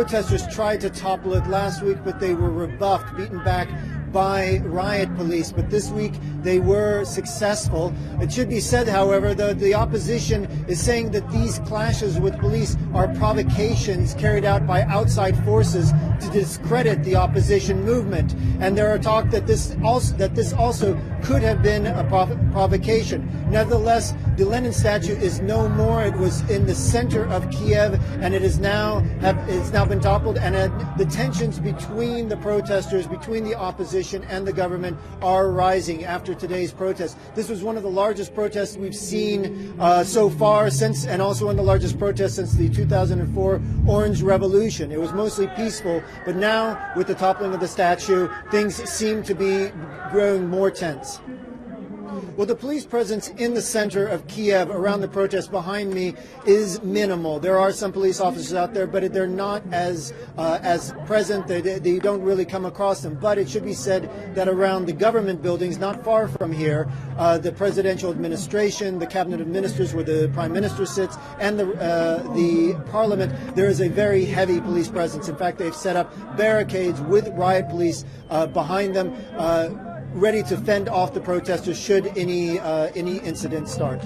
protesters tried to topple it last week, but they were rebuffed, beaten back by riot police. But this week they were successful. It should be said, however, that the opposition is saying that these clashes with police are provocations carried out by outside forces to discredit the opposition movement. And there are talk that this also could have been a provocation. Nevertheless, the Lenin statue is no more. It was in the center of Kiev, and it's now been toppled. And the tensions between the protesters, between the opposition and the government, are rising after today's protest. This was one of the largest protests we've seen so far and also one of the largest protests since the 2004 Orange Revolution. It was mostly peaceful, but now with the toppling of the statue, things seem to be growing more tense. Well, the police presence in the center of Kiev around the protest behind me is minimal. There are some police officers out there, but they're not as present. They don't really come across them. But it should be said that around the government buildings, not far from here, the presidential administration, the cabinet of ministers where the prime minister sits, and the parliament, there is a very heavy police presence. In fact, they've set up barricades with riot police behind them, ready to fend off the protesters should any incident start.